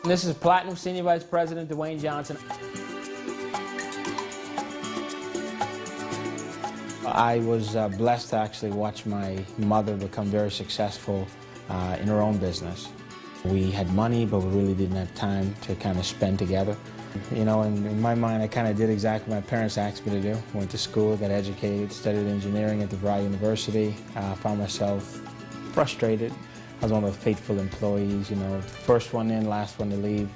This is Platinum Senior Vice President Dwayne Johnson. I was blessed to actually watch my mother become very successful in her own business. We had money, but we really didn't have time to kind of spend together. You know, in my mind, I kind of did exactly what my parents asked me to do. Went to school, got educated, studied engineering at DeVry University. Found myself frustrated. I was one of the faithful employees, you know, first one in, last one to leave,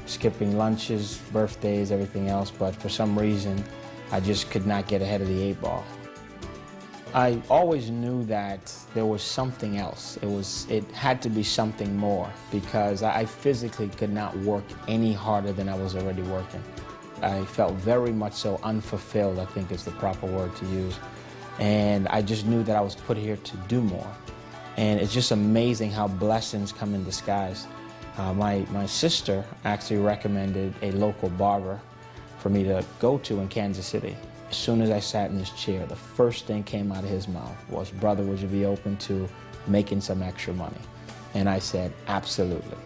skipping lunches, birthdays, everything else, but for some reason, I just could not get ahead of the 8 ball. I always knew that there was something else. It had to be something more, because I physically could not work any harder than I was already working. I felt very much so unfulfilled, I think is the proper word to use. And I just knew that I was put here to do more. And it's just amazing how blessings come in disguise. My sister actually recommended a local barber for me to go to in Kansas City. As soon as I sat in this chair, the first thing came out of his mouth was, "Brother, would you be open to making some extra money?" And I said, absolutely.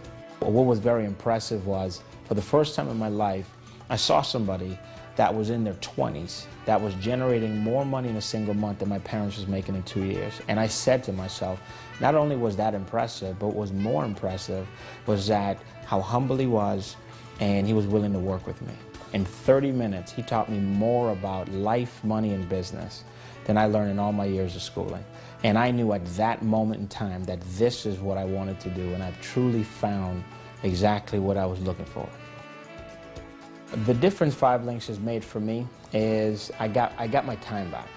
What was very impressive was, for the first time in my life, I saw somebody that was in their 20s that was generating more money in a single month than my parents was making in 2 years. And I said to myself, not only was that impressive, but what was more impressive was that how humble he was, and he was willing to work with me. In 30 minutes, he taught me more about life, money, and business than I learned in all my years of schooling. And I knew at that moment in time that this is what I wanted to do, and I've truly found exactly what I was looking for. The difference 5 Links has made for me is I got my time back.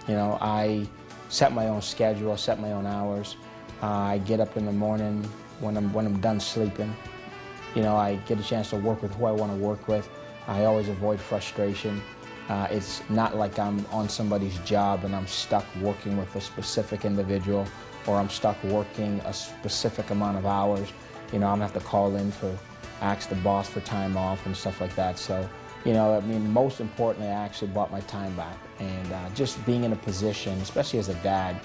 You know, I set my own schedule, I set my own hours. I get up in the morning when I'm done sleeping. You know, I get a chance to work with who I want to work with. I always avoid frustration. It's not like I'm on somebody's job and I'm stuck working with a specific individual, or I'm stuck working a specific amount of hours. You know, I'm gonna have to call in for, ask the boss for time off and stuff like that. So, you know, I mean, most importantly, I actually bought my time back. And just being in a position, especially as a dad,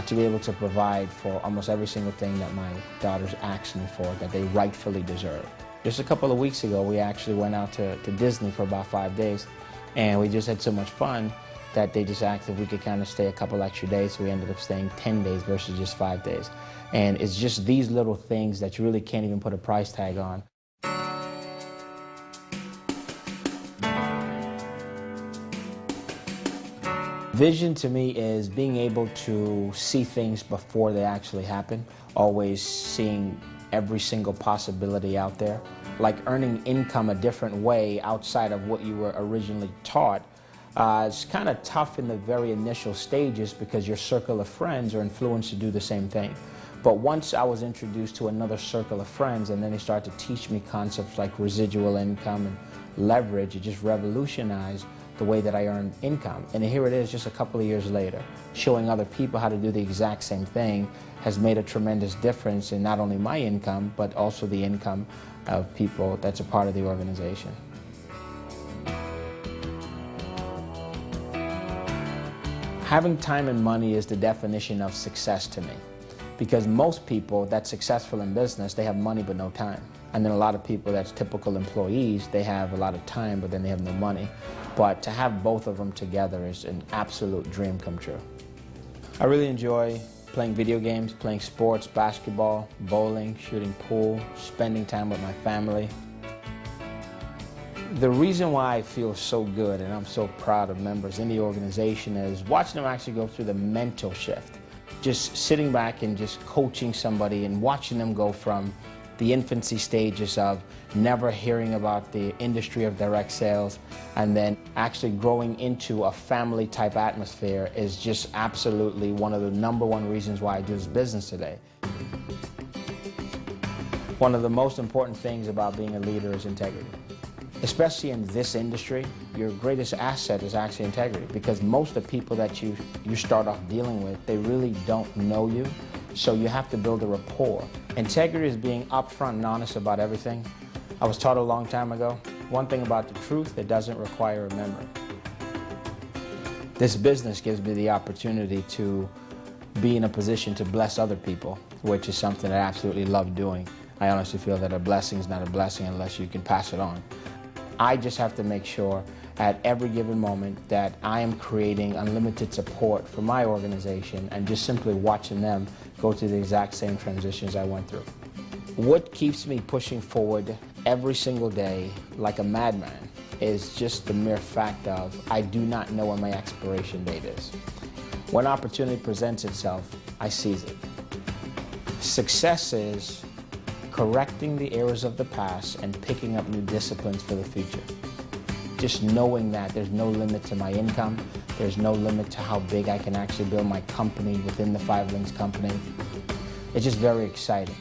to be able to provide for almost every single thing that my daughters ask me for, that they rightfully deserve. Just a couple of weeks ago, we actually went out to Disney for about 5 days, and we just had so much fun that they just asked if we could kind of stay a couple extra days, so we ended up staying 10 days versus just 5 days. And it's just these little things that you really can't even put a price tag on. Vision to me is being able to see things before they actually happen, always seeing every single possibility out there. Like earning income a different way outside of what you were originally taught. It's kind of tough in the very initial stages because your circle of friends are influenced to do the same thing. But once I was introduced to another circle of friends, and then they started to teach me concepts like residual income and leverage, it just revolutionized the way that I earned income. And here it is just a couple of years later. Showing other people how to do the exact same thing has made a tremendous difference in not only my income, but also the income of people that's a part of the organization. Having time and money is the definition of success to me. Because most people that's successful in business, they have money but no time. And then a lot of people that's typical employees, they have a lot of time but then they have no money. But to have both of them together is an absolute dream come true. I really enjoy playing video games, playing sports, basketball, bowling, shooting pool, spending time with my family. The reason why I feel so good and I'm so proud of members in the organization is watching them actually go through the mental shift. Just sitting back and just coaching somebody and watching them go from the infancy stages of never hearing about the industry of direct sales and then actually growing into a family type atmosphere is just absolutely one of the #1 reasons why I do this business today. One of the most important things about being a leader is integrity. Especially in this industry, your greatest asset is actually integrity, because most of the people that you start off dealing with, they really don't know you, so you have to build a rapport. Integrity is being upfront and honest about everything. I was taught a long time ago, one thing about the truth, it doesn't require a memory. This business gives me the opportunity to be in a position to bless other people, which is something I absolutely love doing. I honestly feel that a blessing is not a blessing unless you can pass it on. I just have to make sure at every given moment that I am creating unlimited support for my organization and just simply watching them go through the exact same transitions I went through. What keeps me pushing forward every single day like a madman is just the mere fact of I do not know when my expiration date is. When opportunity presents itself, I seize it. Success is correcting the errors of the past and picking up new disciplines for the future. Just knowing that there's no limit to my income, there's no limit to how big I can actually build my company within the 5 Links company. It's just very exciting.